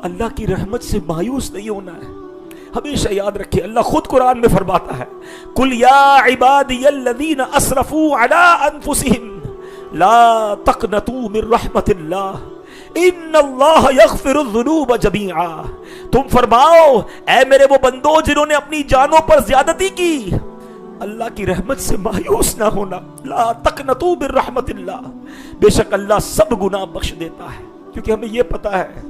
اللہ کی رحمت سے مایوس نہیں ہونا ہے. ہمیشہ یاد رکھیں اللہ خود قرآن میں فرماتا ہے قل یا عبادی الذین اسرفوا علی انفسہم لا تقنطوا من رحمت اللہ ان اللہ یغفر الذنوب جمیعا. تم فرماؤ اے میرے وہ بندو جنہوں نے اپنی جانوں پر زیادتی کی، اللہ کی رحمت سے مایوس نہ ہونا. لا تقنطوا من رحمت اللہ، بے شک اللہ سب گناہ بخش دیتا ہے. کیونکہ ہمیں یہ پتا ہے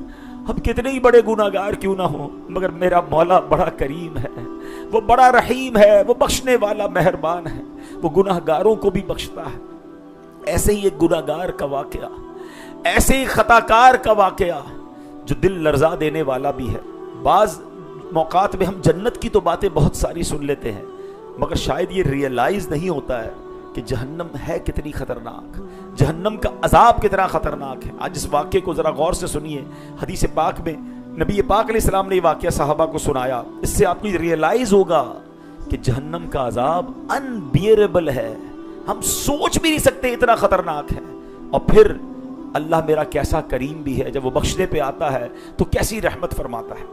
ہم کتنے ہی بڑے گناہگار کیوں نہ ہوں، مگر میرا مولا بڑا کریم ہے، وہ بڑا رحیم ہے، وہ بخشنے والا مہربان ہے، وہ گناہگاروں کو بھی بخشتا ہے. ایسے ہی ایک گناہگار کا واقعہ، ایسے ہی خطا کار کا واقعہ جو دل لرزا دینے والا بھی ہے. بعض موقعات میں ہم جنت کی تو باتیں بہت ساری سن لیتے ہیں، مگر شاید یہ ریئلائز نہیں ہوتا ہے کہ جہنم ہے کتنی خطرناک، جہنم کا عذاب کتنا خطرناک ہے. آج اس واقعے کو ذرا غور سے سنیے. حدیث پاک میں نبی پاک علیہ السلام نے یہ واقعہ صحابہ کو سنایا. اس سے آپ کو ریئلائز ہوگا کہ جہنم کا عذاب انبیئربل ہے، ہم سوچ بھی نہیں سکتے اتنا خطرناک ہے. اور پھر اللہ میرا کیسا کریم بھی ہے، جب وہ بخشنے پہ آتا ہے تو کیسی رحمت فرماتا ہے.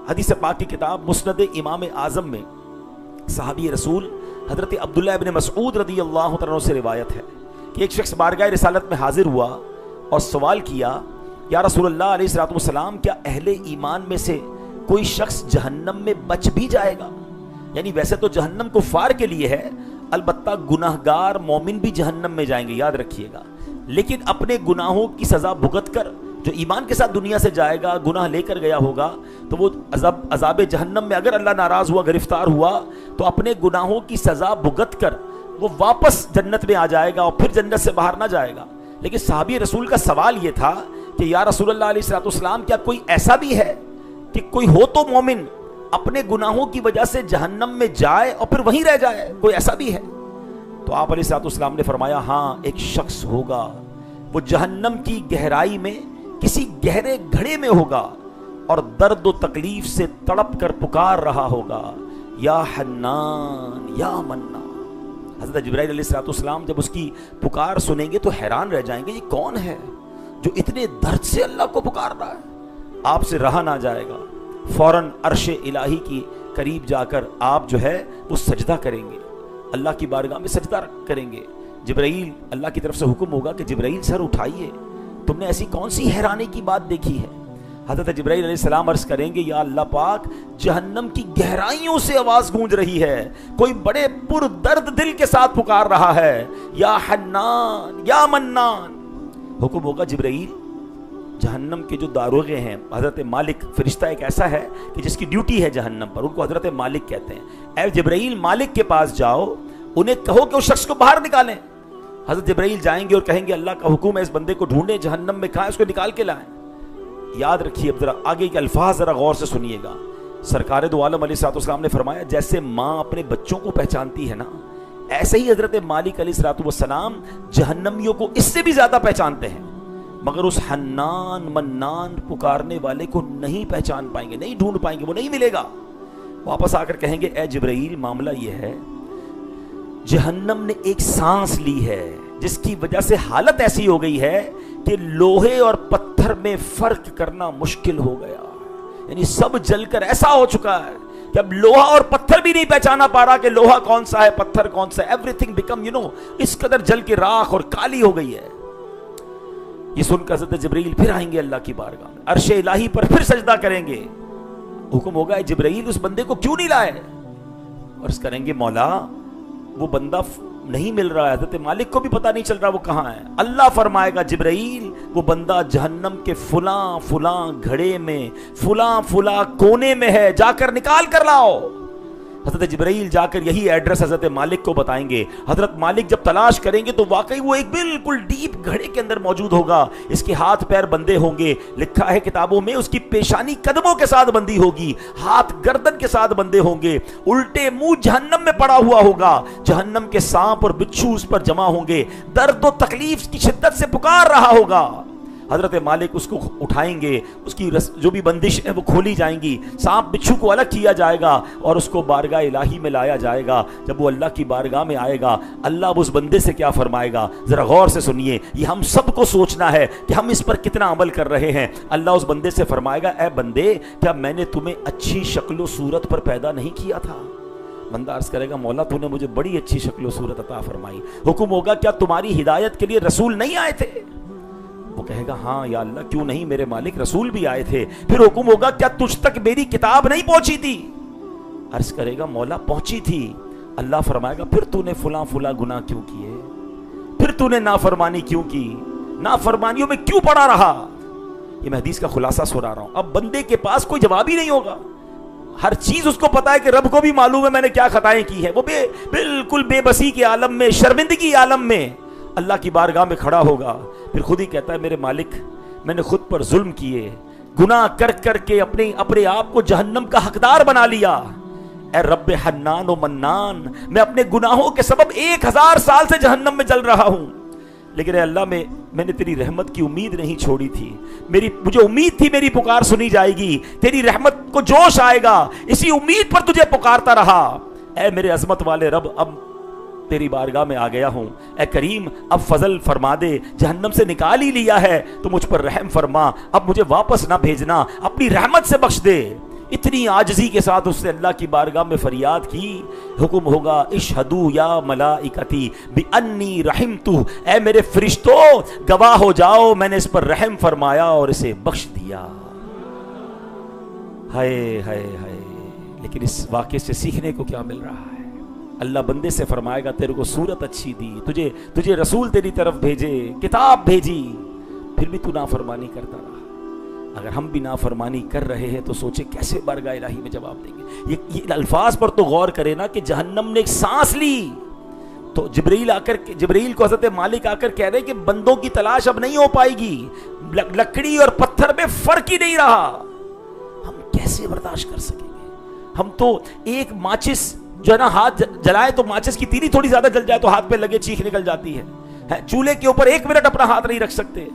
حدیث پاک کی کتاب مسند امام اعظم میں صحابی رسول حضرت عبداللہ ابن مسعود رضی اللہ عنہ سے روایت ہے کہ ایک شخص بارگاہ رسالت میں حاضر ہوا اور سوال کیا یا رسول اللہ علیہ الصلوۃ والسلام کیا اہل ایمان میں سے کوئی شخص جہنم میں بچ بھی جائے گا؟ یعنی ویسے تو جہنم کفار کے لیے ہے، البتہ گناہگار مومن بھی جہنم میں جائیں گے، یاد رکھیے گا. لیکن اپنے گناہوں کی سزا بھگت کر جو ایمان کے ساتھ دنیا سے جائے گا، گناہ لے کر گیا ہوگا، تو وہ عذاب جہنم میں اگر اللہ ناراض ہوا، گرفتار ہوا، تو اپنے گناہوں کی سزا بھگت کر وہ واپس جنت میں آ جائے گا اور پھر جنت سے باہر نہ جائے گا. لیکن صحابی رسول کا سوال یہ تھا کہ یا رسول اللہ علیہ الصلوۃ والسلام کیا کوئی ایسا بھی ہے کہ کوئی ہو تو مومن اپنے گناہوں کی وجہ سے جہنم میں جائے اور پھر وہیں رہ جائے، کوئی ایسا بھی ہے؟ تو آپ علیہ الصلوۃ والسلام نے فرمایا ہاں ایک شخص ہوگا، وہ جہنم کی گہرائی میں کسی گہرے گھڑے میں ہوگا اور درد و تکلیف سے تڑپ کر پکار رہا ہوگا یا حنان یا منان. حضرت جبرائیل علیہ الصلوۃ والسلام جب اس کی پکار سنیں گے تو حیران رہ جائیں گے یہ کون ہے جو اتنے درد سے اللہ کو پکار رہا ہے. آپ سے رہا نہ جائے گا، فوراً عرش الہی کی قریب جا کر آپ جو ہے وہ سجدہ کریں گے، اللہ کی بارگاہ میں سجدہ کریں گے. جبرائیل اللہ کی طرف سے حکم ہوگا کہ جبرائیل سر اٹھائیے، تم نے ایسی کون سی حیرانی کی بات دیکھی ہے؟ حضرت جبرائیل علیہ السلام عرض کریں گے یا اللہ پاک جہنم کی گہرائیوں سے آواز گونج رہی ہے، کوئی بڑے پر درد دل کے ساتھ پکار رہا ہے یا حنان یا منان. حکم ہوگا جبرائیل جہنم کے جو داروغے ہیں، حضرت مالک فرشتہ ایک ایسا ہے کہ جس کی ڈیوٹی ہے جہنم پر، ان کو حضرت مالک کہتے ہیں. اے جبرائیل مالک کے پاس جاؤ، انہیں کہو کہ اس شخص کو باہر نکالیں. حضرت جبرائیل جائیں گے اور کہیں گے اللہ کا حکم ہے اس بندے کو ڈھونڈیں، جہنم میں کہاں اس کو نکال کے لائیں. یاد رکھیے اب ذرا آگے کے الفاظ ذرا غور سے سنیے گا. سرکار دو عالم علیہ الصلوۃ والسلام نے فرمایا جیسے ماں اپنے بچوں کو پہچانتی ہے نا، ایسے ہی حضرت مالک علیہ الصلوۃ والسلام جہنمیوں کو اس سے بھی زیادہ پہچانتے ہیں، مگر اس حنان منان پکارنے والے کو نہیں پہچان پائیں گے، نہیں ڈھونڈ پائیں گے، وہ نہیں ملے گا. واپس آ کر کہیں گے اے جبرائیل معاملہ یہ ہے جہنم نے ایک سانس لی ہے جس کی وجہ سے حالت ایسی ہو گئی ہے کہ لوہے اور پتھر میں فرق کرنا مشکل ہو گیا. یعنی سب جل کر ایسا ہو چکا ہے کہ اب لوہا اور پتھر بھی نہیں پہچانا پا رہا کہ لوہا کون سا ہے پتھر کون سا ہے. ایوری تھنگ بیکم اس قدر جل کے راکھ اور کالی ہو گئی ہے. یہ سن کر حضرت جبرائیل پھر آئیں گے اللہ کی بارگاہ میں، عرش الہی پر پھر سجدہ کریں گے. حکم ہوگا اے جبرائیل اس بندے کو کیوں نہیں لائے؟ عرض کریں گے مولا وہ بندہ نہیں مل رہا ہے، حضرت مالک کو بھی پتہ نہیں چل رہا وہ کہاں ہے. اللہ فرمائے گا جبرائیل وہ بندہ جہنم کے فلاں فلاں گھڑے میں فلاں فلاں کونے میں ہے، جا کر نکال کر لاؤ. حضرت جبرائیل جا کر یہی ایڈریس حضرت مالک کو بتائیں گے. حضرت مالک جب تلاش کریں گے تو واقعی وہ ایک بالکل ڈیپ گھڑے کے اندر موجود ہوگا. اس کے ہاتھ پیر بندھے ہوں گے، لکھا ہے کتابوں میں اس کی پیشانی قدموں کے ساتھ بندھی ہوگی، ہاتھ گردن کے ساتھ بندھے ہوں گے، الٹے منہ جہنم میں پڑا ہوا ہوگا. جہنم کے سانپ اور بچھو اس پر جمع ہوں گے، درد و تکلیف کی شدت سے پکار رہا ہوگا. حضرت مالک اس کو اٹھائیں گے, اس کی جو بھی بندش ہے وہ کھولی جائیں گی, سانپ بچھو کو الگ کیا جائے گا اور اس کو بارگاہ الہی میں لایا جائے گا. جب وہ اللہ کی بارگاہ میں آئے گا, اللہ اس بندے سے کیا فرمائے گا, ذرا غور سے سنیے, یہ ہم سب کو سوچنا ہے کہ ہم اس پر کتنا عمل کر رہے ہیں. اللہ اس بندے سے فرمائے گا, اے بندے کیا میں نے تمہیں اچھی شکل و صورت پر پیدا نہیں کیا تھا؟ بندہ عرض کرے گا, مولا تو نے مجھے بڑی اچھی شکل و صورت عطا فرمائی. حکم ہوگا, کیا تمہاری ہدایت کے لیے رسول نہیں آئے تھے؟ وہ کہے گا, ہاں یا اللہ کیوں نہیں میرے مالک, رسول بھی آئے تھے. پھر حکم ہوگا, کیا تجھ تک میری کتاب نہیں پہنچی تھی؟ عرض کرے گا, مولا پہنچی تھی. اللہ فرمائے گا, پھر تو نے فلاں فلاں گناہ کیوں کیے, پھر تو نے نافرمانی کیوں کی, نافرمانیوں میں کیوں پڑا رہا؟ یہ میں حدیث کا خلاصہ سنا رہا ہوں. اب بندے کے پاس کوئی جواب ہی نہیں ہوگا, ہر چیز اس کو پتا ہے کہ رب کو بھی معلوم ہے میں نے کیا خطائیں کی ہے. وہ بالکل بے بسی کے عالم میں, شرمندگی عالم میں اللہ کی بارگاہ میں کھڑا ہوگا. پھر خود ہی کہتا ہے, میرے مالک میں نے خود پر ظلم کیے, گناہ کر کر کے اپنے آپ کو جہنم کا حقدار بنا لیا. اے رب حنان و منان, میں اپنے گناہوں کے سبب 1000 سال سے جہنم میں جل رہا ہوں, لیکن اے اللہ میں نے تیری رحمت کی امید نہیں چھوڑی تھی. مجھے امید تھی میری پکار سنی جائے گی, تیری رحمت کو جوش آئے گا, اسی امید پر تجھے پکارتا رہا. اے میرے عظمت والے رب, اب تیری بارگاہ میں آ گیا ہوں. اے کریم اب فضل فرما دے, جہنم سے نکال ہی لیا ہے تو مجھ پر رحم فرما, اب مجھے واپس نہ بھیجنا, اپنی رحمت سے بخش دے. اتنی عاجزی کے ساتھ اس نے اللہ کی بارگاہ میں فریاد کی. حکم ہوگا, اشہدو یا ملائکتی بانی رحمتو, اے میرے فرشتوں گواہ ہو جاؤ میں نے اس پر رحم فرمایا اور اسے بخش دیا. ہائے ہائے ہائے. لیکن اس واقعے سے سیکھنے کو کیا مل رہا ہے؟ اللہ بندے سے فرمائے گا, تیرے کو صورت اچھی دی, تجھے رسول تیری طرف بھیجے, کتاب بھیجی, پھر بھی تو نافرمانی کرتا رہا. اگر ہم بھی نافرمانی کر رہے ہیں تو سوچے کیسے بارگاہ الہی میں جواب دیں گے. یہ الفاظ پر تو غور کرے نا کہ جہنم نے ایک سانس لی تو جبرائیل کو حضرت مالک آ کر کہہ رہے کہ بندوں کی تلاش اب نہیں ہو پائے گی, لکڑی اور پتھر میں فرق ہی نہیں رہا. ہم کیسے برداشت کر سکیں گے؟ ہم تو ایک ماچس جو ہے نا ہاتھ جلائے تو ماچس کی تیری تھوڑی زیادہ جل جائے تو ہاتھ پہ لگے چیخ نکل جاتی ہے. چولہے کے اوپر 1 منٹ اپنا ہاتھ نہیں رکھ سکتے.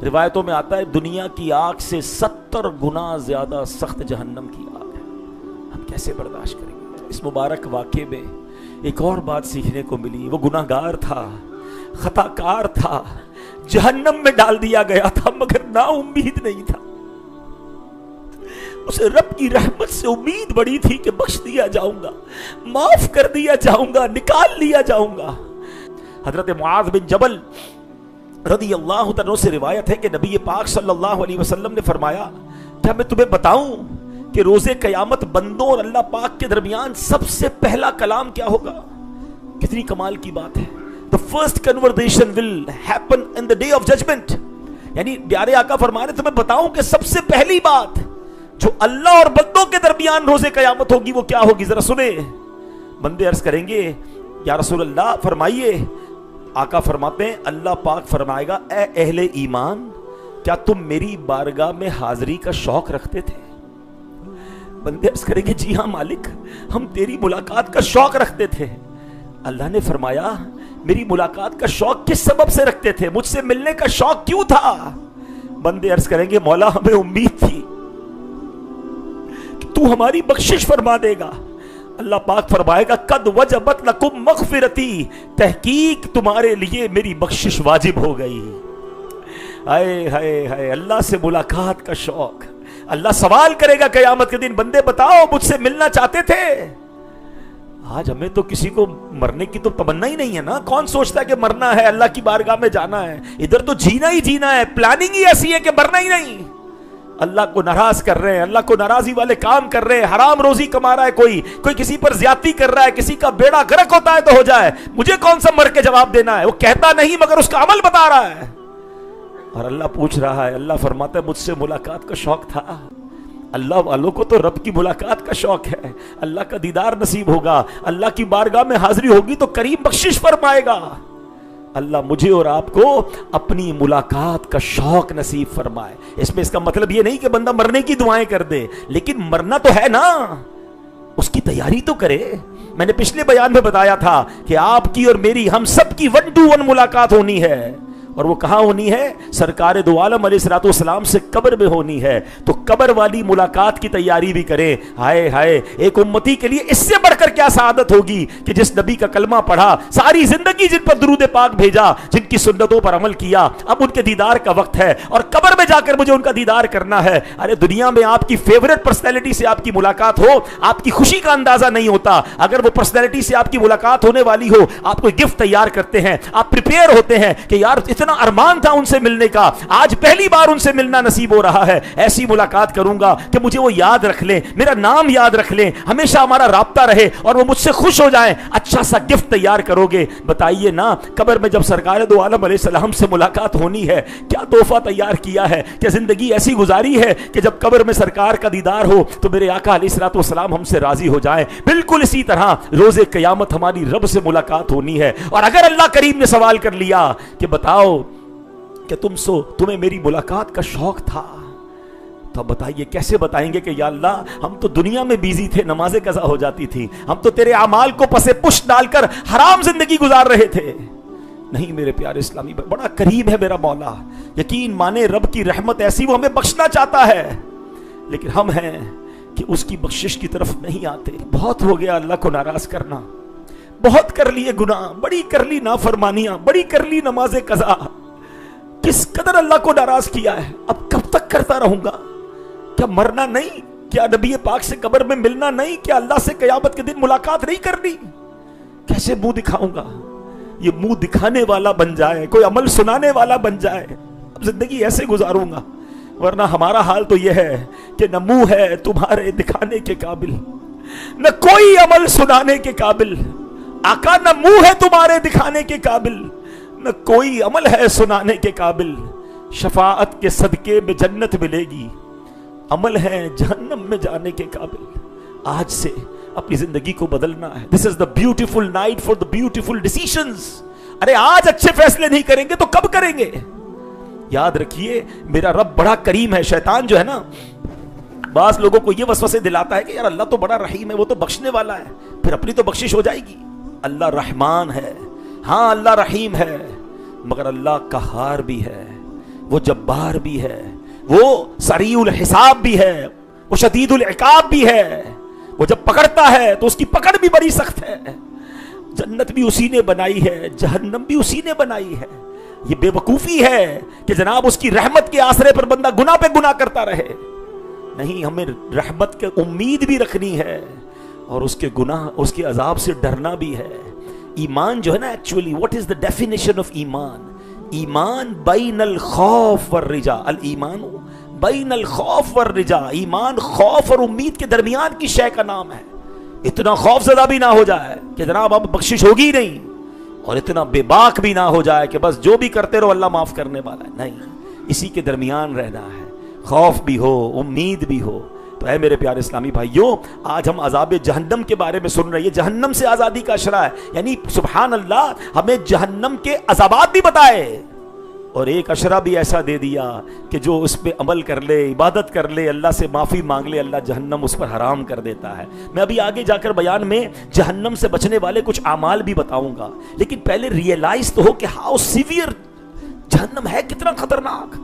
روایتوں میں آتا ہے دنیا کی آگ سے 70 گنا زیادہ سخت جہنم کی آگ ہے. ہم کیسے برداشت کریں گے؟ اس مبارک واقعے میں ایک اور بات سیکھنے کو ملی. وہ گناہگار تھا, خطا کار تھا, جہنم میں ڈال دیا گیا تھا, مگر نا امید نہیں تھا. اسے رب کی رحمت سے امید بڑی تھی کہ بخش دیا جاؤں گا, معاف کر دیا جاؤں گا, نکال لیا جاؤں گا. حضرت معاذ بن جبل رضی اللہ عنہ سے روایت ہے کہ نبی پاک صلی اللہ علیہ وسلم نے فرمایا, کیا میں تمہیں بتاؤں کہ روز قیامت بندوں اور اللہ پاک کے درمیان سب سے پہلا کلام کیا ہوگا؟ کتنی کمال کی بات ہے. The first conversation will happen in the day of judgment. یعنی پیارے آقا فرما رہے تمہیں بتاؤں کہ سب سے پہلی بات جو اللہ اور بندوں کے درمیان روز قیامت ہوگی وہ کیا ہوگی؟ ذرا سنیں. بندے عرض کریں گے, یا رسول اللہ فرمائیے. آقا فرماتے ہیں, اللہ پاک فرمائے گا, اے اہل ایمان کیا تم میری بارگاہ میں حاضری کا شوق رکھتے تھے؟ بندے عرض کریں گے, جی ہاں مالک, ہم تیری ملاقات کا شوق رکھتے تھے. اللہ نے فرمایا, میری ملاقات کا شوق کس سبب سے رکھتے تھے؟ مجھ سے ملنے کا شوق کیوں تھا؟ بندے عرض کریں گے, مولا ہمیں امید تھی کہ تو ہماری بخشش فرما دے گا. اللہ پاک فرمائے گا, قد وجبت لکم مغفرتی, تحقیق تمہارے لیے میری بخشش واجب ہو گئی. ہائے ہائے ہائے, اللہ سے ملاقات کا شوق. اللہ سوال کرے گا قیامت کے دن, بندے بتاؤ مجھ سے ملنا چاہتے تھے؟ آج ہمیں تو کسی کو مرنے کی تو تمنا ہی نہیں ہے نا. کون سوچتا ہے کہ مرنا ہے, اللہ کی بارگاہ میں جانا ہے؟ ادھر تو جینا ہی جینا ہے, پلاننگ ہی ایسی ہے کہ مرنا ہی نہیں. اللہ کو ناراض کر رہے ہیں, اللہ کو ناراضی والے کام کر رہے ہیں, حرام روزی کما رہا ہے, کوئی کسی پر زیادتی کر رہا ہے, کسی کا بیڑا غرق ہوتا ہے تو ہو جائے, مجھے کون سا مر کے جواب دینا ہے؟ وہ کہتا نہیں مگر اس کا عمل بتا رہا ہے. اور اللہ پوچھ رہا ہے, اللہ فرماتا ہے مجھ سے ملاقات کا شوق تھا. اللہ والوں کو تو رب کی ملاقات کا شوق ہے, اللہ کا دیدار نصیب ہوگا, اللہ کی بارگاہ میں حاضری ہوگی تو کریم بخشش فرمائے گا. اللہ مجھے اور آپ کو اپنی ملاقات کا شوق نصیب فرمائے. اس کا مطلب یہ نہیں کہ بندہ مرنے کی دعائیں کر دے, لیکن مرنا تو ہے نا, اس کی تیاری تو کرے. میں نے پچھلے بیان میں بتایا تھا کہ آپ کی اور میری, ہم سب کی 1 to 1 ملاقات ہونی ہے. اور وہ کہاں ہونی ہے؟ سرکار دو عالم علیہ الصلوۃ والسلام سے قبر میں ہونی ہے. تو قبر والی ملاقات کی تیاری بھی کریں. ہائے ہائے، ایک امتی کے لیے اس سے بڑھ کر کیا سعادت ہوگی کہ جس نبی کا کلمہ پڑھا، ساری زندگی جن پر درود پاک بھیجا، جن کی سنتوں پر عمل کیا، اب ان کے دیدار کا وقت ہے اور قبر میں جا کر مجھے ان کا دیدار کرنا ہے. ارے دنیا میں آپ کی فیورٹ پرسنالٹی سے آپ کی ملاقات ہو، آپ کی خوشی کا اندازہ نہیں ہوتا. اگر وہ پرسنالٹی سے آپ کی ملاقات ہونے والی ہو، آپ کوئی گفٹ تیار کرتے ہیں، آپ پریپیئر ہوتے ہیں کہ یار اتنا ارمان تھا ان سے ملنے کا، آج پہلی بار ان سے ملنا نصیب ہو رہا ہے، ایسی ملاقات کروں گا کہ مجھے وہ یاد رکھ لیں، میرا نام یاد رکھ لیں، ہمیشہ ہمارا رابطہ رہے اور وہ مجھ سے خوش ہو جائیں. اچھا سا گفٹ تیار کرو گے. بتائیے نا، قبر میں جب سرکار دو عالم علیہ السلام سے ملاقات ہونی ہے، کیا تحفہ تیار کیا ہے، کیا زندگی ایسی گزاری ہے کہ جب قبر میں سرکار کا دیدار ہو تو میرے آقا علیہ الصلوۃ والسلام ہم سے راضی ہو جائیں. بالکل اسی طرح روز قیامت ہماری رب سے ملاقات ہونی ہے. اور اگر اللہ کریم نے سوال کر لیا کہ بتاؤ کہ تمہیں میری ملاقات کا شوق تھا، تو بتائیے کیسے بتائیں گے کہ یا اللہ ہم تو دنیا میں بیزی تھے، نمازیں قضا ہو جاتی تھی، ہم تو تیرے اعمال کو پس پش ڈال کر حرام زندگی گزار رہے تھے. نہیں میرے پیارے اسلامی بھائی، بڑا قریب ہے میرا مولا. یقین مانے رب کی رحمت ایسی، وہ ہمیں بخشنا چاہتا ہے، لیکن ہم ہیں کہ اس کی بخشش کی طرف نہیں آتے. بہت ہو گیا اللہ کو ناراض کرنا، بہت کر لیے گناہ، بڑی کر لی نافرمانیاں، بڑی کر لی نماز قضا. کس قدر اللہ کو ناراض کیا ہے. اب کب تک کرتا رہوں گا؟ کیا مرنا نہیں؟ کیا نبی پاک سے قبر میں ملنا نہیں؟ کیا اللہ سے قیامت کے دن ملاقات نہیں کرنی؟ کیسے منہ دکھاؤں گا؟ یہ منہ دکھانے والا بن جائے، کوئی عمل سنانے والا بن جائے، اب زندگی ایسے گزاروں گا. ورنہ ہمارا حال تو یہ ہے کہ نہ منہ ہے تمہارے دکھانے کے قابل، نہ کوئی عمل سنانے کے قابل. آقا نہ منہ ہے تمہارے دکھانے کے قابل، نہ کوئی عمل ہے سنانے کے قابل. شفاعت کے صدقے میں جنت ملے گی، عمل ہے جہنم میں جانے کے قابل. آج سے اپنی زندگی کو بدلنا ہے. This is the beautiful night for the beautiful decisions. ارے آج اچھے فیصلے نہیں کریں گے تو کب کریں گے؟ یاد رکھیے میرا رب بڑا کریم ہے. شیطان جو ہے نا، بعض لوگوں کو یہ وسوسے دلاتا ہے کہ یار اللہ تو بڑا رحیم ہے، وہ تو بخشنے والا ہے، پھر اپنی تو بخشش ہو جائے گی. اللہ رحمان ہے، ہاں اللہ رحیم ہے، مگر اللہ قہار بھی ہے، وہ جبار بھی ہے، وہ سریع الحساب بھی ہے، وہ شدید العقاب بھی ہے. وہ جب پکڑتا ہے تو اس کی پکڑ بھی بڑی سخت ہے. جنت بھی اسی نے بنائی ہے، جہنم بھی اسی نے بنائی ہے. یہ بے وقوفی ہے کہ جناب اس کی رحمت کے آسرے پر بندہ گناہ پہ گناہ کرتا رہے. نہیں، ہمیں رحمت کی امید بھی رکھنی ہے اور اس کے گناہ، اس کے عذاب سے ڈرنا بھی ہے. ایمان جو ہے نا، actually what is the definition of ایمان؟ ایمان بین الخوف والرجا. الایمان بین الخوف والرجا. ایمان خوف اور امید کے درمیان کی شے کا نام ہے. اتنا خوف زدہ بھی نہ ہو جائے کہ جناب اب بخشش ہوگی نہیں، اور اتنا بے باک بھی نہ ہو جائے کہ بس جو بھی کرتے رہو اللہ معاف کرنے والا ہے. نہیں، اسی کے درمیان رہنا ہے، خوف بھی ہو امید بھی ہو. تو اے میرے پیارے اسلامی بھائیوں، آج ہم عذاب جہنم کے بارے میں سن رہے ہیں. جہنم سے آزادی کا اشرا ہے، یعنی سبحان اللہ ہمیں جہنم کے عذابات بھی بتائے اور ایک اشرا بھی ایسا دے دیا کہ جو اس پہ عمل کر لے، عبادت کر لے، اللہ سے معافی مانگ لے، اللہ جہنم اس پر حرام کر دیتا ہے. میں ابھی آگے جا کر بیان میں جہنم سے بچنے والے کچھ اعمال بھی بتاؤں گا، لیکن پہلے ریئلائز تو ہو کہ ہاؤ سیویئر جہنم ہے، کتنا خطرناک.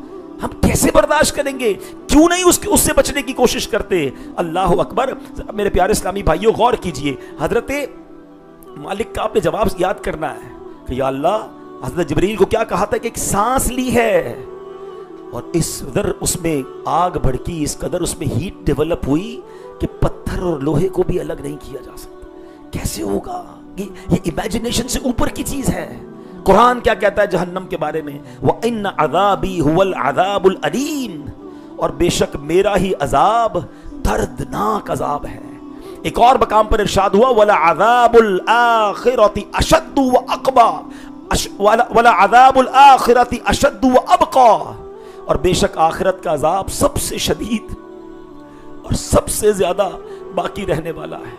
ہم کیسے برداشت کریں گے؟ کیوں نہیں اس سے بچنے کی کوشش کرتے؟ اللہ اکبر. میرے پیارے اسلامی بھائیوں غور کیجئے، حضرت مالک کا آپ نے جواب یاد کرنا ہے کہ یا اللہ، حضرت جبریل کو کیا کہا تھا کہ ایک سانس لی ہے اور اس میں آگ بھڑکی، اس قدر اس میں ہیٹ ڈیولپ ہوئی کہ پتھر اور لوہے کو بھی الگ نہیں کیا جا سکتا. کیسے ہوگا؟ یہ امیجنیشن سے اوپر کی چیز ہے. قرآن کیا کہتا ہے جہنم کے بارے میں؟ وَإِنَّ عَذَابِي هُوَ الْعَذَابُ الْأَلِيمُ. اور بے شک میرا ہی عذاب دردناک عذاب ہے. ایک اور مقام پر ارشاد ہوا وَلَعَذَابُ الْآخِرَةِ أَشَدُّ وَأَقْوَى وَلَعَذَابُ الْآخِرَةِ أَشَدُّ وَأَبْقَى. اور بے شک آخرت کا عذاب سب سے شدید اور سب سے زیادہ باقی رہنے والا ہے.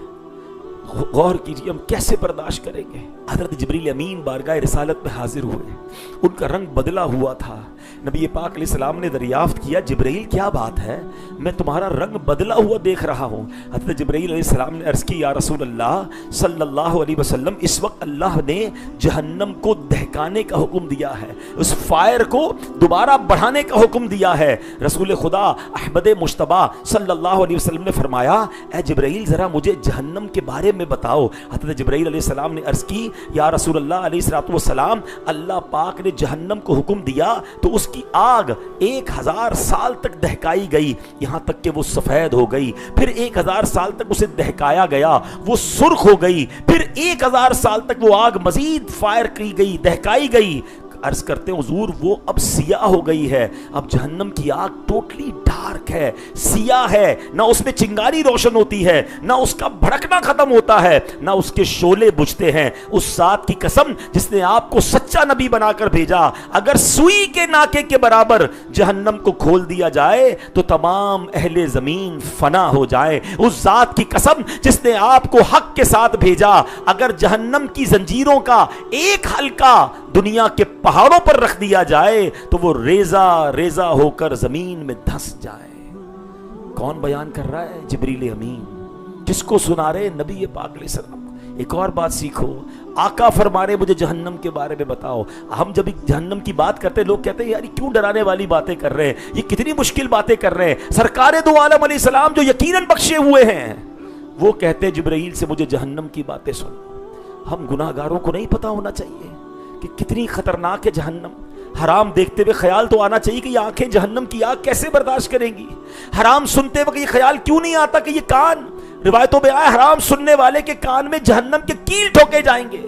غور کیجئے ہم کیسے برداشت کریں گے. حضرت جبریل امین بارگاہ رسالت میں حاضر ہوئے، ان کا رنگ بدلا ہوا تھا نبی پاک علیہ السلام نے دریافت کیا جبرائیل کیا بات ہے، میں تمہارا رنگ بدلا ہوا دیکھ رہا ہوں۔ حضرت جبرائیل علیہ السلام نے عرض کی یا رسول اللہ صلی اللہ علیہ وسلم، اس وقت اللہ نے جہنم کو دہکانے کا حکم دیا ہے، اس فائر کو دوبارہ بڑھانے کا حکم دیا ہے۔ رسول خدا احمد مجتبی صلی اللہ علیہ وسلم نے فرمایا اے جبرائیل ذرا مجھے جہنم کے بارے میں بتاؤ۔ حضرت جبرائیل علیہ السلام نے عرض کی یا رسول اللہ علیہ السلام، اللہ پاک نے جہنم کو حکم دیا تو اس کی آگ 1000 سال تک دہکائی گئی، یہاں تک کہ وہ سفید ہو گئی، پھر 1000 سال تک اسے دہکایا گیا، وہ سرخ ہو گئی، پھر 1000 سال تک وہ آگ مزید فائر کی گئی، دہکائی گئی۔ عرض کرتے ہیں حضور وہ اب سیاہ ہو گئی ہے، اب جہنم کی آگ ٹوٹلی ڈارک ہے، سیاہ ہے، نہ اس میں چنگاری روشن ہوتی ہے، نہ اس کا بھڑکنا ختم ہوتا ہے، نہ اس کے شعلے بجھتے ہیں۔ اس ذات کی قسم جس نے آپ کو سچا نبی بنا کر بھیجا، اگر سوئی کے ناکے کے برابر جہنم کو کھول دیا جائے تو تمام اہل زمین فنا ہو جائے۔ اس ذات کی قسم جس نے آپ کو حق کے ساتھ بھیجا، اگر جہنم کی زنجیروں کا ایک حلقہ دنیا کے پہاڑوں پر رکھ دیا جائے تو وہ ریزہ ریزہ ہو کر زمین میں دھس جائے۔ کون بیان کر رہا ہے؟ جبریل امین، جس کو سنا رہے نبی پاک علیہ السلام۔ ایک اور بات سیکھو، آقا فرما رہے مجھے جہنم کے بارے میں بتاؤ۔ ہم جب جہنم کی بات کرتے ہیں لوگ کہتے ہیں یار کیوں ڈرانے والی باتیں کر رہے ہیں، یہ کتنی مشکل باتیں کر رہے ہیں۔ سرکار دو عالم علیہ السلام جو یقیناً بخشے ہوئے ہیں، وہ کہتے ہیں جبرائیل سے مجھے جہنم کی باتیں سن۔ ہم گناہ گاروں کو نہیں پتا ہونا چاہیے کہ کتنی خطرناک ہے جہنم؟ حرام دیکھتے ہوئے خیال تو آنا چاہیے کہ یہ آنکھیں جہنم کی آگ کیسے برداشت کریں گی؟ حرام سنتے وقت یہ خیال کیوں نہیں آتا کہ یہ کان، روایتوں میں آیا حرام سننے والے کے کان میں جہنم کے کیل ٹھوکے جائیں گے۔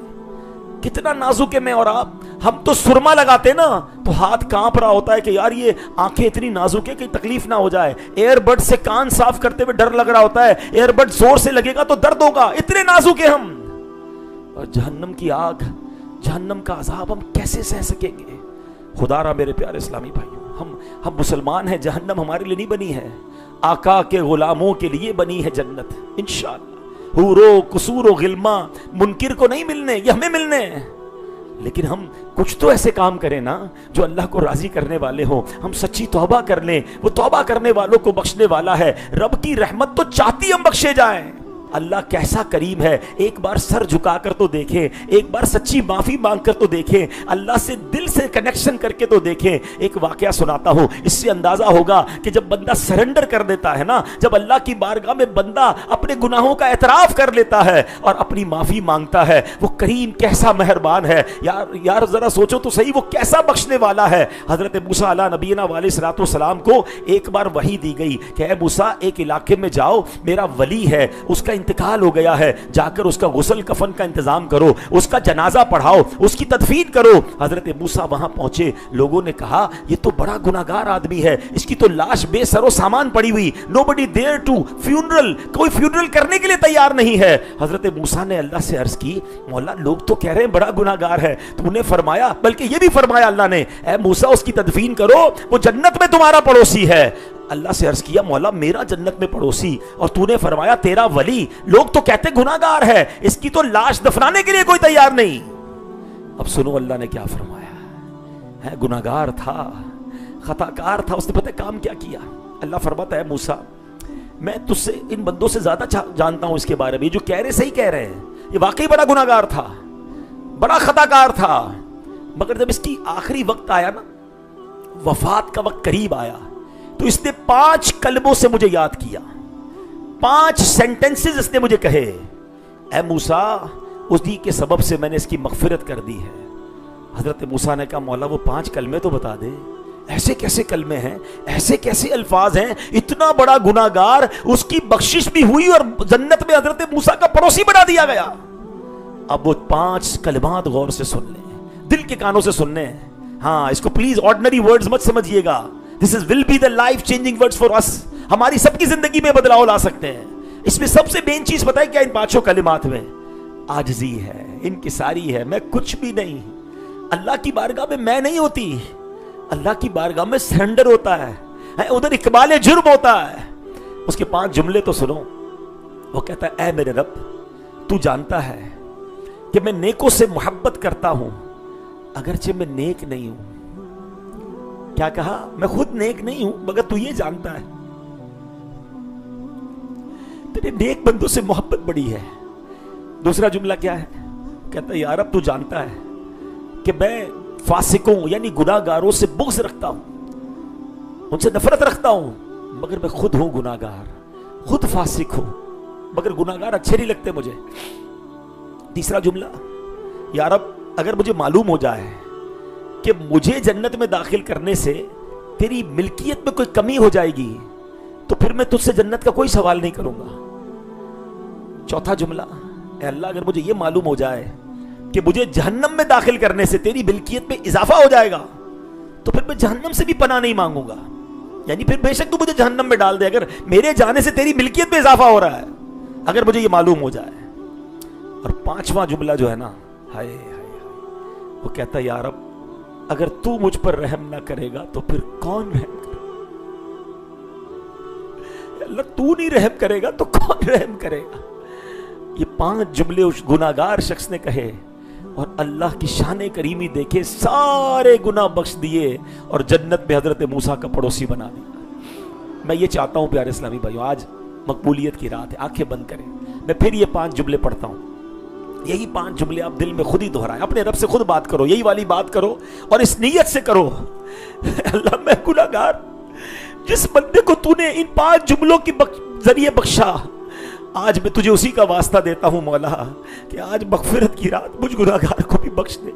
کتنا نازک ہے میں اور آپ۔ ہم تو سرما لگاتے نا تو ہاتھ کانپ رہا ہوتا ہے کہ یار یہ آنکھیں اتنی نازک ہے کہ تکلیف نہ ہو جائے۔ ایئر بڈ سے کان صاف کرتے ہوئے ڈر لگ رہا ہوتا ہے، ایئر بڈ زور سے لگے گا تو درد ہوگا، اتنے نازک ہیں ہم۔ اور جہنم کی آگ، جہنم کا عذاب ہم کیسے سہ سکیں گے؟ خدا را میرے پیارے اسلامی بھائیوں، ہم مسلمان ہیں، جہنم ہمارے لیے نہیں بنی ہے، آقا کے غلاموں کے لیے بنی ہے جنت انشاءاللہ۔ حورو قصور و غلما منکر کو نہیں ملنے، یہ ہمیں ملنے ہیں۔ لیکن ہم کچھ تو ایسے کام کریں نا جو اللہ کو راضی کرنے والے ہوں، ہم سچی توبہ کر لیں، وہ توبہ کرنے والوں کو بخشنے والا ہے۔ رب کی رحمت تو چاہتی ہم بخشے جائیں۔ اللہ کیسا کریم ہے، ایک بار سر جھکا کر تو دیکھیں، ایک بار سچی معافی مانگ کر تو دیکھیں، اللہ سے دل سے کنیکشن کر کے تو دیکھیں۔ ایک واقعہ سناتا ہوں، اس سے اندازہ ہوگا کہ جب بندہ سرنڈر کر دیتا ہے نا، جب اللہ کی بارگاہ میں بندہ اپنے گناہوں کا اعتراف کر لیتا ہے اور اپنی معافی مانگتا ہے، وہ کریم کیسا مہربان ہے۔ یار ذرا سوچو تو صحیح، وہ کیسا بخشنے والا ہے۔ حضرت موسیٰ علیہ نبینا علیہ الصلوۃ والسلام کو ایک بار وحی دی گئی کہ اے موسیٰ ایک علاقے میں جاؤ، میرا ولی ہے، اس کا انتقال ہو گیا ہے، جا کر اس کا غسل کفن کا انتظام کرو، اس کا جنازہ پڑھاؤ، اس کی تدفین کرو۔ حضرت موسیٰ وہاں پہنچے، لوگوں نے کہا یہ تو بڑا گناہگار آدمی ہے، اس کی تو لاش بے سر و سامان پڑی ہوئی، nobody dare to funeral، کوئی فیونرل کرنے کے لیے تیار نہیں ہے۔ حضرت موسیٰ نے اللہ سے عرض کی مولا لوگ تو کہہ رہے ہیں بڑا گناہگار ہے، تو نے فرمایا، بلکہ یہ بھی فرمایا اللہ نے اے موسیٰ اس کی تدفین کرو، وہ جنت میں تمہارا پڑوسی ہے۔ اللہ سے عرض کیا مولا میرا جنت میں پڑوسی، اور تو نے فرمایا تیرا ولی، لوگ تو کہتے گناہگار ہے، اس کی تو لاش دفنانے کے لیے کوئی تیار نہیں۔ اب سنو اللہ نے کیا فرمایا ہے، گناہگار تھا، خطاکار تھا، اس نے پتہ کام کیا کیا؟ اللہ فرماتا ہے موسیٰ میں تجھ سے ان بندوں سے زیادہ جانتا ہوں اس کے بارے میں، جو کہہ رہے صحیح کہہ رہے ہیں، یہ واقعی بڑا گناہگار تھا، بڑا خطاکار تھا، مگر جب اس کی آخری وقت آیا نا، وفات کا وقت قریب آیا، تو اس نے 5 کلموں سے مجھے یاد کیا، 5 سینٹنسز اس نے مجھے کہے، اے موسیٰ اسی کے سبب سے میں نے اس کی مغفرت کر دی ہے۔ حضرت موسیٰ نے کہا مولا وہ 5 کلمے تو بتا دے، ایسے کیسے کلمے ہیں، ایسے کیسے الفاظ ہیں، اتنا بڑا گناہگار، اس کی بخشش بھی ہوئی اور جنت میں حضرت موسیٰ کا پڑوسی بنا دیا گیا۔ اب وہ 5 کلمات غور سے سن لیں، دل کے کانوں سے سننے ہیں، ہاں اس کو پلیز آرڈنری ورڈز مت سمجھیے گا، This will be the life changing words for us، ہماری سب کی زندگی میں بدلاؤ لا سکتے ہیں۔ اس میں سب سے مین چیز پتہ ہے کیا؟ ان 5 کلمات میں عاجزی ہے، انکساری ہے، میں کچھ بھی نہیں، اللہ کی بارگاہ میں میں نہیں ہوتی، اللہ کی بارگاہ میں سرنڈر ہوتا ہے، ادھر اقبال جرم ہوتا ہے۔ اس کے 5 جملے تو سنو، وہ کہتا ہے اے میرے رب تو جانتا ہے کہ میں نیکوں سے محبت کرتا ہوں اگرچہ میں نیک نہیں ہوں، کیا کہا؟ میں خود نیک نہیں ہوں مگر تو یہ جانتا ہے، تیرے نیک بندوں سے محبت بڑی ہے۔ دوسرا جملہ کیا ہے؟ کہتا ہے یا رب تو جانتا ہے کہ میں فاسقوں یعنی گناہ گاروں سے بغض رکھتا ہوں، ان سے نفرت رکھتا ہوں، مگر میں خود ہوں گناہ گار، خود فاسق ہوں، مگر گناہ گار اچھے نہیں لگتے مجھے۔ تیسرا جملہ، یا رب اگر مجھے معلوم ہو جائے کہ مجھے جنت میں داخل کرنے سے تیری ملکیت میں کوئی کمی ہو جائے گی تو پھر میں تجھ سے جنت کا کوئی سوال نہیں کروں گا۔ چوتھا جملہ، اے اللہ اگر مجھے یہ معلوم ہو جائے کہ مجھے جہنم میں داخل کرنے سے تیری ملکیت میں اضافہ ہو جائے گا تو پھر میں جہنم سے بھی پناہ نہیں مانگوں گا، یعنی پھر بے شک تو مجھے جہنم میں ڈال دے اگر میرے جانے سے تیری ملکیت میں اضافہ ہو رہا ہے، اگر مجھے یہ معلوم ہو جائے۔ اور پانچواں جملہ جو ہے نا، ہائے وہ کہتا ہے یا رب اگر تو مجھ پر رحم نہ کرے گا تو پھر کون رحم کرے گا؟ اللہ تو نہیں رحم کرے گا تو کون رحم کرے گا؟ یہ 5 جملے اس گناہگار شخص نے کہے اور اللہ کی شان کریمی دیکھے، سارے گناہ بخش دیے اور جنت میں حضرت موسیٰ کا پڑوسی بنا دیا۔ میں یہ چاہتا ہوں پیارے اسلامی بھائیوں، آج مقبولیت کی رات ہے، آنکھیں بند کریں، میں پھر یہ 5 جملے پڑھتا ہوں، یہی 5 جملے آپ دل میں خود ہی دہرائیں، اپنے رب سے خود بات کرو، یہی والی بات کرو اور اس نیت سے کرو، اللہ میں گناہگار، جس بندے کو تو نے ان 5 جملوں کے ذریعے بخشا، آج میں تجھے اسی کا واسطہ دیتا ہوں مولا کہ آج مغفرت کی رات مجھ گناہگار کو بھی بخش دے۔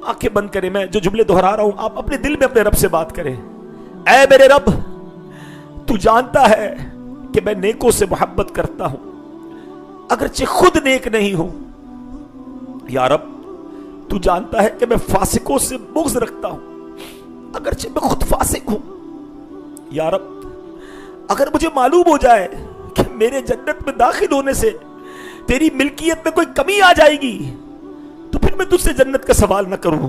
آنکھیں بند کریں، میں جو جملے دہرا رہا ہوں آپ اپنے دل میں اپنے رب سے بات کریں۔ اے میرے رب تو جانتا ہے کہ میں نیکوں سے محبت کرتا ہوں اگرچہ خود نیک نہیں ہوں، یا رب تو جانتا ہے کہ میں فاسقوں سے بغض رکھتا ہوں اگرچہ میں خود فاسق ہوں، یا رب اگر مجھے معلوم ہو جائے کہ میرے جنت میں داخل ہونے سے تیری ملکیت میں کوئی کمی آ جائے گی تو پھر میں تجھ سے جنت کا سوال نہ کروں،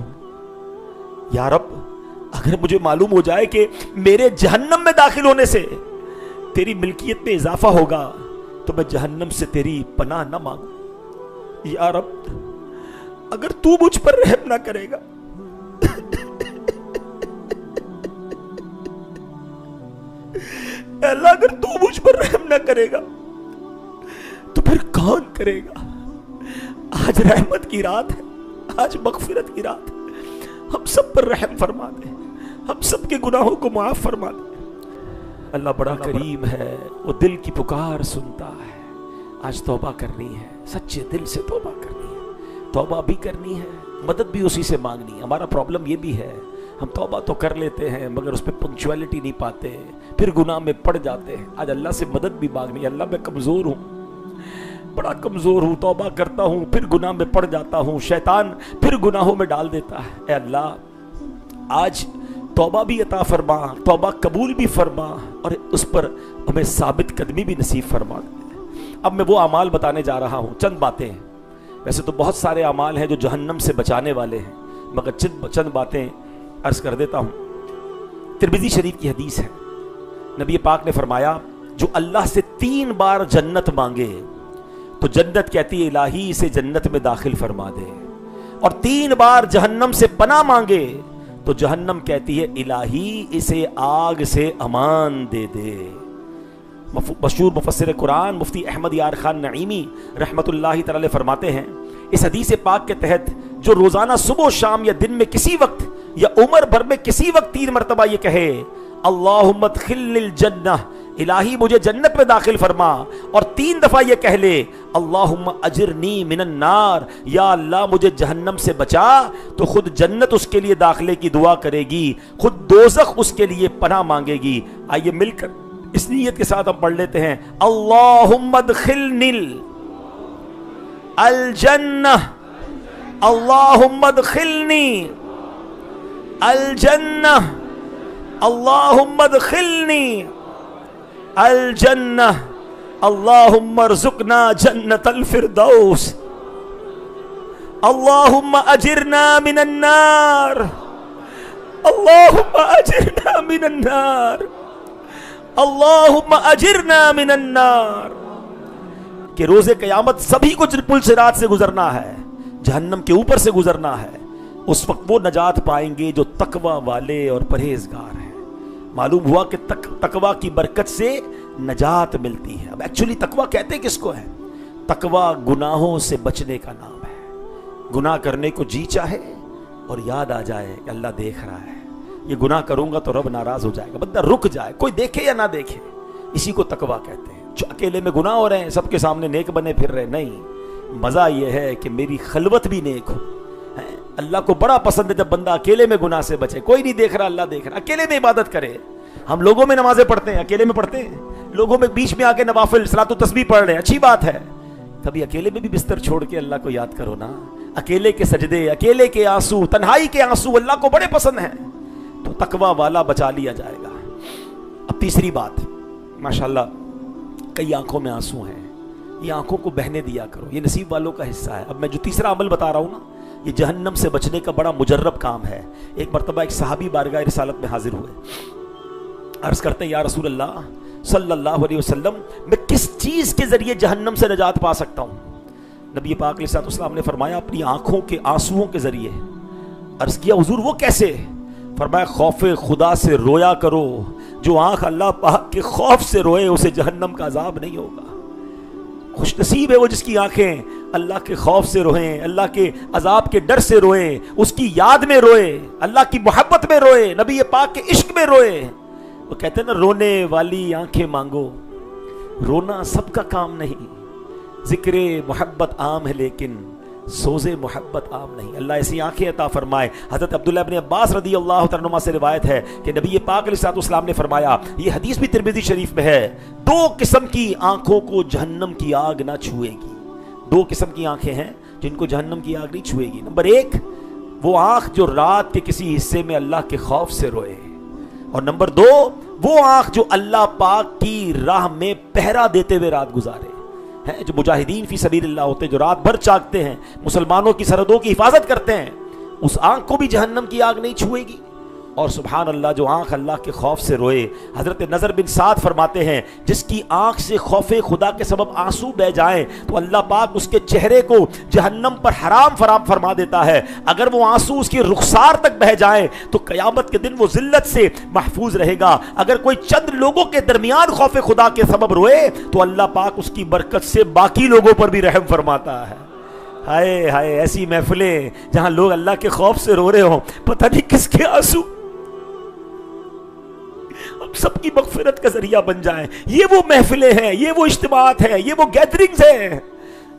یا رب اگر مجھے معلوم ہو جائے کہ میرے جہنم میں داخل ہونے سے تیری ملکیت میں اضافہ ہوگا تو میں جہنم سے تیری پناہ نہ مانگوں، یا رب اگر تو مجھ پر رحم نہ کرے گا اللہ اگر تو مجھ پر رحم نہ کرے گا تو پھر کون کرے گا؟ آج رحمت کی رات ہے، آج مغفرت کی رات ہے، ہم سب پر رحم فرما دے، ہم سب کے گناہوں کو معاف فرما دے۔ اللہ بڑا کریم ہے، وہ دل کی پکار سنتا ہے۔ آج توبہ کرنی ہے، سچے دل سے توبہ کرنی ہے، توبہ بھی کرنی ہے، مدد بھی اسی سے مانگنی ہے۔ ہمارا پرابلم یہ بھی ہے، ہم توبہ تو کر لیتے ہیں مگر اس پہ پنکچویلٹی نہیں پاتے، پھر گناہ میں پڑ جاتے ہیں۔ آج اللہ سے مدد بھی مانگنی ہے۔ اللہ میں کمزور ہوں، بڑا کمزور ہوں، توبہ کرتا ہوں پھر گناہ میں پڑ جاتا ہوں، شیطان پھر گناہوں میں ڈال دیتا ہے۔ اے اللہ آج توبہ بھی عطا فرما، توبہ قبول بھی فرما اور اس پر ہمیں ثابت قدمی بھی نصیب فرما۔ اب میں وہ اعمال بتانے جا رہا ہوں، چند باتیں ہیں، ویسے تو بہت سارے اعمال ہیں جو جہنم سے بچانے والے ہیں مگر چند باتیں عرض کر دیتا ہوں۔ ترمذی شریف کی حدیث ہے، نبی پاک نے فرمایا جو اللہ سے 3 بار جنت مانگے تو جنت کہتی ہے الہی اسے جنت میں داخل فرما دے، اور 3 بار جہنم سے پناہ مانگے تو جہنم کہتی ہے الہی اسے آگ سے امان دے دے۔ مشہور مفسر قرآن مفتی احمد یار خان نعیمی رحمت اللہ تعالی فرماتے ہیں اس حدیث پاک کے تحت جو روزانہ صبح و شام یا دن میں کسی وقت یا عمر بھر میں کسی وقت 3 مرتبہ یہ کہے اللہم ادخلنی الجنہ، الہی مجھے جنت میں داخل فرما، اور 3 دفعہ یہ کہہ لے اللہم اجرنی من النار، یا اللہ مجھے جہنم سے بچا، تو خود جنت اس کے لیے داخلے کی دعا کرے گی، خود دوزخ اس کے لیے پناہ مانگے گی۔ آئیے مل کر اس نیت کے ساتھ ہم پڑھ لیتے ہیں اللہم ادخلنی الجنہ، اللہم ادخلنی الجنہ، اللہم ادخلنی الجنہ، اللہم ارزقنا جنت الفردوس، اللہم اجرنا من النار، اللہم اجرنا من النار، اللہم اجرنا من النار۔ کہ روز قیامت سبھی کو پل صراط سے گزرنا ہے، جہنم کے اوپر سے گزرنا ہے، اس وقت وہ نجات پائیں گے جو تقوی والے اور پرہیزگار ہیں۔ معلوم ہوا کہ تقوی کی برکت سے نجات ملتی ہے۔ اب ایکچولی تقوی کہتے کس کو ہے؟ تقوی گناہوں سے بچنے کا نام ہے۔ گناہ کرنے کو جی چاہے اور یاد آ جائے کہ اللہ دیکھ رہا ہے، یہ گناہ کروں گا تو رب ناراض ہو جائے گا، بندہ رک جائے، کوئی دیکھے یا نہ دیکھے، اسی کو تقوی کہتے ہیں۔ جو اکیلے میں گناہ ہو رہے ہیں، سب کے سامنے نیک بنے پھر رہے، نہیں، مزہ یہ ہے کہ میری خلوت بھی نیک ہو۔ اللہ کو بڑا پسند ہے جب بندہ اکیلے میں گناہ سے بچے، کوئی نہیں دیکھ رہا، اللہ دیکھ رہا، اکیلے میں عبادت کرے۔ ہم لوگوں میں نمازیں پڑھتے ہیں، اکیلے میں پڑھتے ہیں، لوگوں میں بیچ میں آ کے نوافل صلاۃ و تسبیح پڑھ رہے ہیں، اچھی بات ہے، کبھی اکیلے میں بھی بستر چھوڑ کے اللہ کو یاد کرو نا۔ اکیلے کے سجدے، اکیلے کے آنسو، تنہائی کے آنسو اللہ کو بڑے پسند ہیں، تو تقوی والا بچا لیا جائے گا۔ اب تیسری بات، ماشاءاللہ کئی آنکھوں میں آنسو ہیں، یہ آنکھوں کو بہنے دیا کرو، یہ نصیب والوں کا حصہ ہے۔ اب میں جو تیسرا عمل بتا رہا ہوں نا، یہ جہنم سے بچنے کا بڑا مجرب کام ہے۔ ایک مرتبہ ایک صحابی بارگاہ رسالت میں حاضر ہوئے، عرض کرتے ہیں یا رسول اللہ صلی اللہ علیہ وسلم، میں کس چیز کے ذریعے جہنم سے نجات پا سکتا ہوں؟ نبی پاک علیہ الصلوۃ والسلام نے فرمایا اپنی آنکھوں کے آنسوؤں کے ذریعے۔ عرض کیا حضور وہ کیسے؟ فرمایا خوف خدا سے رویا کرو، جو آنکھ اللہ پاک کے خوف سے روئے اسے جہنم کا عذاب نہیں ہوگا۔ خوش نصیب ہے وہ جس کی آنکھیں اللہ کے خوف سے روئیں، اللہ کے عذاب کے ڈر سے روئیں، اس کی یاد میں روئے، اللہ کی محبت میں روئے، نبی پاک کے عشق میں روئے۔ وہ کہتے ہیں نا رونے والی آنکھیں مانگو، رونا سب کا کام نہیں، ذکر محبت عام ہے لیکن سوز محبت عام نہیں۔ اللہ ایسی آنکھیں عطا فرمائے۔ حضرت عبداللہ ابن عباس رضی اللہ تعالیٰ عنہ سے روایت ہے کہ نبی پاک علیہ الصلوۃ والسلام نے فرمایا، یہ حدیث بھی ترمذی شریف میں ہے، دو قسم کی آنکھوں کو جہنم کی آگ نہ چھوئے گی۔ دو قسم کی آنکھیں ہیں جن کو جہنم کی آگ نہیں چھوئے گی۔ نمبر ایک، وہ آنکھ جو رات کے کسی حصے میں اللہ کے خوف سے روئے، اور نمبر دو، وہ آنکھ جو اللہ پاک کی راہ میں پہرا دیتے ہوئے رات گزارے ہیں، جو مجاہدین فی سبیل اللہ ہوتے ہیں، جو رات بھر جاگتے ہیں، مسلمانوں کی سرحدوں کی حفاظت کرتے ہیں، اس آنکھ کو بھی جہنم کی آگ نہیں چھوئے گی۔ اور سبحان اللہ، جو آنکھ اللہ کے خوف سے روئے، حضرت نضر بن سعد فرماتے ہیں جس کی آنکھ سے خوف خدا کے سبب آنسو بہ جائیں تو اللہ پاک اس کے چہرے کو جہنم پر حرام فرما دیتا ہے۔ اگر وہ آنسو اس کی رخسار تک بہ جائیں تو قیامت کے دن وہ ذلت سے محفوظ رہے گا۔ اگر کوئی چند لوگوں کے درمیان خوف خدا کے سبب روئے تو اللہ پاک اس کی برکت سے باقی لوگوں پر بھی رحم فرماتا ہے۔ ہائے ہائے، ایسی محفلیں جہاں لوگ اللہ کے خوف سے رو رہے ہوں، پتہ نہیں کس کے آنسو سب کی مغفرت کا ذریعہ بن جائیں۔ یہ وہ محفلیں ہیں، یہ وہ اجتماعات ہیں، یہ وہ گیدرنگز ہیں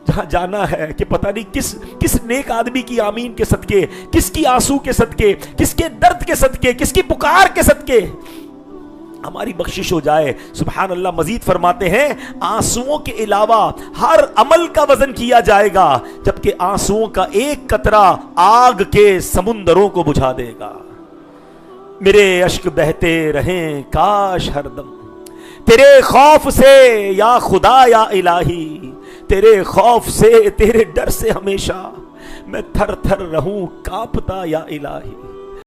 جہاں جانا ہے کہ پتہ نہیں کس نیک آدمی کی آمین کے صدقے، کس کی آنسو کے صدقے، کس کے درد کے صدقے، کس کی پکار کے صدقے ہماری بخشش ہو جائے۔ سبحان اللہ، مزید فرماتے ہیں آنسوؤں کے علاوہ ہر عمل کا وزن کیا جائے گا، جبکہ آنسوؤں کا ایک قطرہ آگ کے سمندروں کو بجھا دے گا۔ میرے اشک بہتے رہیں کاش ہر دم تیرے خوف سے یا خدا یا الہی، تیرے خوف سے، تیرے ڈر سے ہمیشہ میں تھر تھر رہوں کانپتا یا الہی۔